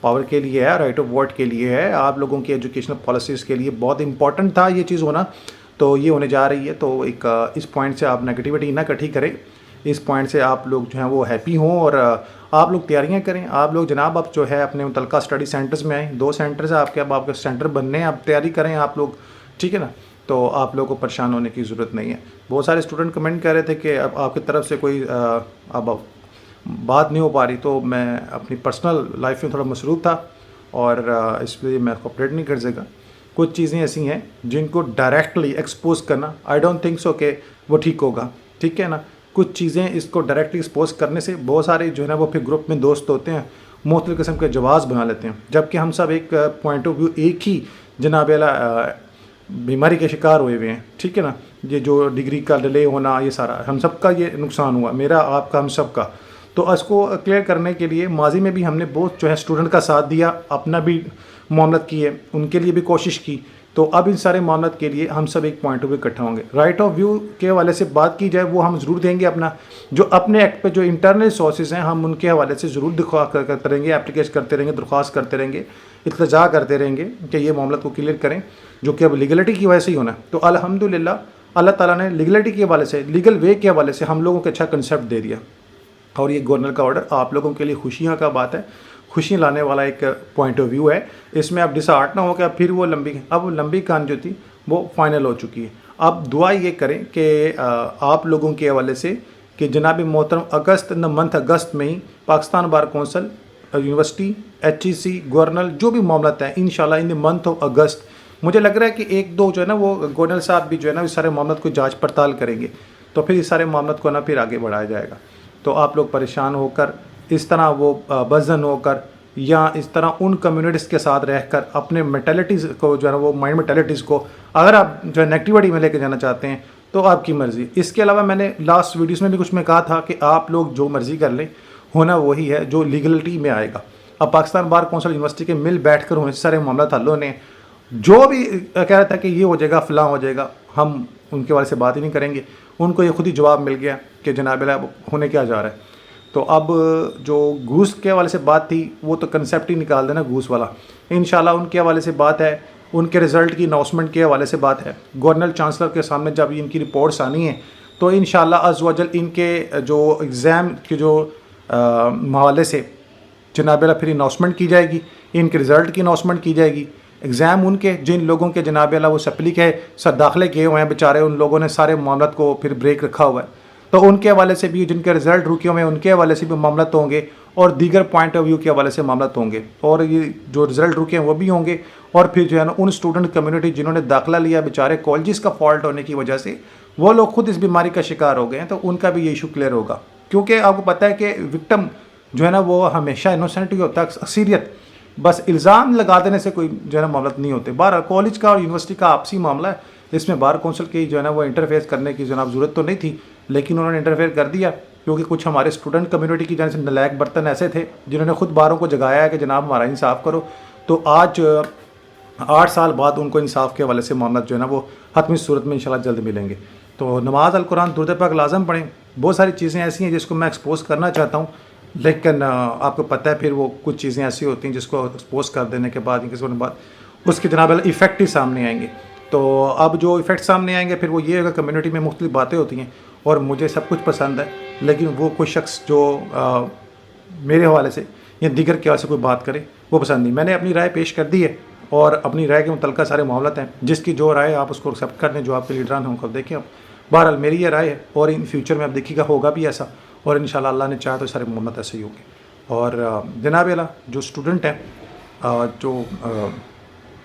Power کے لیے ہے، رائٹ آف ووٹ کے لیے ہے، آپ لوگوں کی ایجوکیشنل پالیسیز کے لیے بہت امپورٹنٹ تھا یہ چیز ہونا، تو یہ ہونے جا رہی ہے. تو ایک اس پوائنٹ سے آپ نگیٹیوٹی نہ اکٹھی کریں، اس پوائنٹ سے آپ لوگ جو ہیں وہ ہیپی ہوں، اور آپ لوگ تیاریاں کریں. آپ لوگ جناب اب جو ہے اپنے متعلقہ اسٹڈی سینٹرز میں آئیں، 2 سینٹرز ہیں آپ کے، اب آپ کے سینٹر بننے ہیں، آپ تیاری کریں آپ لوگ، ٹھیک ہے نا. تو آپ لوگوں کو پریشان ہونے کی ضرورت نہیں ہے. بہت سارے اسٹوڈنٹ کمنٹ کر رہے تھے کہ اب آپ کی طرف سے کوئی اب بات نہیں ہو پا رہی، تو میں اپنی پرسنل لائف میں تھوڑا مصروف تھا اور اس لیے میں کوپریٹ نہیں کر سکا. کچھ چیزیں ایسی ہیں جن کو ڈائریکٹلی ایکسپوز کرنا آئی ڈونٹ تھنک سو کہ وہ ٹھیک ہوگا، ٹھیک ہے نا. کچھ چیزیں اس کو ڈائریکٹلی ایکسپوز کرنے سے بہت سارے جو ہے نا وہ پھر گروپ میں دوست ہوتے ہیں، مختلف قسم کے جواز بنا لیتے ہیں، جبکہ ہم سب ایک پوائنٹ آف ویو، ایک ہی جناب بیماری کے شکار ہوئے ہوئے ہیں، ٹھیک ہے نا. یہ جو ڈگری کا ڈیلے ہونا، یہ سارا ہم سب کا یہ نقصان ہوا، میرا، آپ کا، ہم سب کا. تو اس کو کلیئر کرنے کے لیے ماضی میں بھی ہم نے بہت جو ہے اسٹوڈنٹ کا ساتھ دیا، اپنا بھی معاملت کیے، ان کے لیے بھی کوشش کی. تو اب ان سارے معاملات کے لیے ہم سب ایک پوائنٹ آف ویو اکٹھا ہوں گے. رائٹ آف ویو کے حوالے سے بات کی جائے وہ ہم ضرور دیں گے اپنا، جو اپنے ایکٹ پہ جو انٹرنل سورسز ہیں ہم ان کے حوالے سے ضرور کرتے رہیں گے، اپلیکیشن کرتے رہیں گے، درخواست کرتے رہیں گے، التجا کرتے رہیں گے کہ یہ معاملات کو کلیئر کریں، جو کہ اب لیگلٹی کی وجہ سے ہی ہونا ہے. تو الحمدللہ اللہ تعالیٰ نے لیگلٹی کے حوالے سے، لیگل وے کے حوالے سے ہم لوگوں کو اچھا کنسیپٹ دے دیا. اور یہ گورنر کا آرڈر آپ لوگوں کے لیے خوشیاں کا بات ہے، خوشیاں لانے والا ایک پوائنٹ آف ویو ہے. اس میں اب ڈسہارٹ نہ ہو کہ اب پھر وہ لمبی کہانی جو تھی وہ فائنل ہو چکی ہے. اب دعا یہ کریں کہ آپ لوگوں کے حوالے سے کہ جناب محترم منتھ اگست میں ہی Pakistan bar council, university, HEC، governor, جو بھی معاملات ہیں انشاءاللہ ان دی منتھ آف اگست، مجھے لگ رہا ہے کہ 1-2 جو ہے نا وہ گورنر صاحب بھی جو ہے نا اس سارے معاملات کو جانچ پڑتال کریں گے، تو پھر اس سارے معاملات کو نا پھر آگے بڑھایا جائے گا. تو آپ لوگ پریشان ہو کر، اس طرح وہ بزن ہو کر، یا اس طرح ان کمیونٹیز کے ساتھ رہ کر اپنے مینٹلٹیز کو جو ہے نا وہ مائنڈ مینٹلٹیز کو اگر آپ جو ہے نیگیٹیوٹی میں لے کے جانا چاہتے ہیں تو آپ کی مرضی. اس کے علاوہ میں نے لاسٹ ویڈیوز میں بھی کچھ میں کہا تھا کہ آپ لوگ جو مرضی کر لیں، ہونا وہی ہے جو لیگلٹی میں آئے گا. اب پاکستان بار کونسل یونیورسٹی کے مل بیٹھ کر ہونے سارے معاملات حل ہونے، جو بھی کہہ رہا تھا کہ یہ ہو جائے گا، فلاں ہو جائے گا، ہم ان کے والے سے بات ہی نہیں کریں گے. ان کو یہ خود ہی جواب مل گیا کہ جناب ہونے کیا جا رہا ہے. تو اب جو گھوس کے حوالے سے بات تھی وہ تو کنسیپٹ ہی نکال دینا گھوس والا. انشاءاللہ ان کے حوالے سے بات ہے، ان کے رزلٹ کی اناؤنسمنٹ کے حوالے سے بات ہے. گورنر چانسلر کے سامنے جب ان کی رپورٹس آنی ہیں تو انشاءاللہ عز و جل ان کے جو ایگزام کے جو حوالے سے جناب پھر اناؤنسمنٹ کی جائے گی، ان کے رزلٹ کی اناؤنسمنٹ کی جائے گی. ایگزام ان کے جن لوگوں کے جناب وہ سپلی کے سر داخلے کیے ہوئے ہیں بیچارے، ان لوگوں نے سارے معاملات کو پھر بریک رکھا ہوا ہے، تو ان کے حوالے سے بھی، جن کے رزلٹ رکے ہوئے ہیں ان کے حوالے سے بھی معاملات ہوں گے، اور دیگر پوائنٹ آف ویو کے حوالے سے معاملات ہوں گے. اور یہ جو رزلٹ رکے ہیں وہ بھی ہوں گے. اور پھر جو ہے نا ان اسٹوڈنٹ کمیونٹی جنہوں نے داخلہ لیا بیچارے کالجز کا فالٹ ہونے کی وجہ سے، وہ لوگ خود اس بیماری کا شکار ہو گئے ہیں، تو ان کا بھی یہ ایشو کلیئر ہوگا. کیونکہ آپ کو پتہ ہے کہ وکٹم جو ہے نا وہ ہمیشہ انوسینٹ ہی ہوتا ہے. اکثریت بس الزام لگا دینے سے کوئی جو ہے نا معاملات نہیں ہوتے. بہرحال کالج کا اور یونیورسٹی کا آپسی معاملہ ہے، اس میں بار کونسل کی جو ہے نا وہ انٹرفیئر کرنے کی جناب ضرورت تو نہیں تھی، لیکن انہوں نے انٹرفیئر کر دیا کیونکہ کچھ ہمارے اسٹوڈنٹ کمیونٹی کی جانب سے نلائق برتن ایسے تھے جنہوں نے خود باروں کو جگایا ہے کہ جناب ہمارا انصاف کرو. تو آج 8 سال بعد ان کو انصاف کے حوالے سے معاملات جو ہے نا وہ حتمی صورت میں انشاءاللہ جلد ملیں گے. تو نماز، القرآن، درود پاک لازم پڑھیں. بہت ساری چیزیں ایسی ہیں جس کو میں ایکسپوز کرنا چاہتا ہوں، لیکن آپ کو پتہ ہے پھر وہ کچھ چیزیں ایسی ہوتی ہیں جس کو ایکسپوز کر دینے کے بعد اس کے جناب ایفیکٹ ہی سامنے آئیں گے. تو اب جو ایفیکٹ سامنے آئیں گے پھر وہ یہ ہوگا، کمیونٹی میں مختلف باتیں ہوتی ہیں اور مجھے سب کچھ پسند ہے، لیکن وہ کوئی شخص جو میرے حوالے سے یا دیگر کے حوالے سے کوئی بات کرے وہ پسند نہیں. میں نے اپنی رائے پیش کر دی ہے اور اپنی رائے کے متعلقہ سارے معاملات ہیں، جس کی جو رائے آپ اس کو ایکسیپٹ کر دیں، جو آپ کے لیڈران ہیں ان کو دیکھیں. اب بہرحال میری یہ رائے ہے اور ان فیوچر میں اب دیکھیے گا ہوگا بھی ایسا، اور انشاءاللہ اللہ نے چاہا تو سارے معاملات ایسے ہی ہوں گے. اور جناب جو اسٹوڈنٹ ہیں جو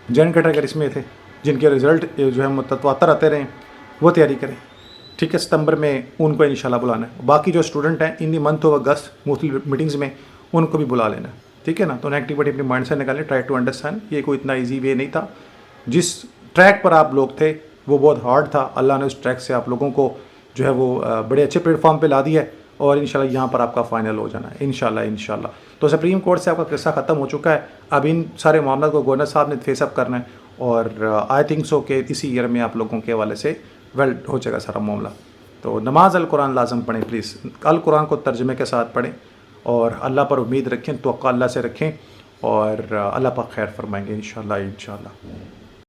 جن کیٹیگریز میں تھے جن کے رزلٹ جو ہے متواتر آتے رہے وہ تیاری کریں، ٹھیک ہے. ستمبر میں ان کو انشاءاللہ بلانا ہے. باقی جو اسٹوڈنٹ ہیں ان دی منتھ آف اگست مختلف میٹنگز میں ان کو بھی بلا لینا ہے، ٹھیک ہے نا. تو نیگیٹیوٹی اپنے مائنڈ سے نکالیں، ٹرائی ٹو انڈرسٹینڈ. یہ کوئی اتنا ایزی وے نہیں تھا، جس ٹریک پر آپ لوگ تھے وہ بہت ہارڈ تھا. اللہ نے اس ٹریک سے آپ لوگوں کو جو ہے وہ بڑے اچھے پلیٹ فارم پہ لا دیا ہے، اور انشاءاللہ یہاں پر آپ کا فائنل ہو جانا ہے انشاءاللہ. تو سپریم کورٹ سے آپ کا قصہ ختم ہو چکا ہے. اب ان سارے معاملات کو گورنر صاحب نے فیس اپ کرنا ہے، اور آئی تھنک سو کہ اسی ایئر میں آپ لوگوں کے حوالے سے ویل ہو جائے گا سارا معاملہ. تو نماز، القرآن لازم پڑھیں پلیز. القرآن کو ترجمے کے ساتھ پڑھیں اور اللہ پر امید رکھیں، توقع اللہ سے رکھیں. اور اللہ پاک خیر فرمائیں گے انشاءاللہ.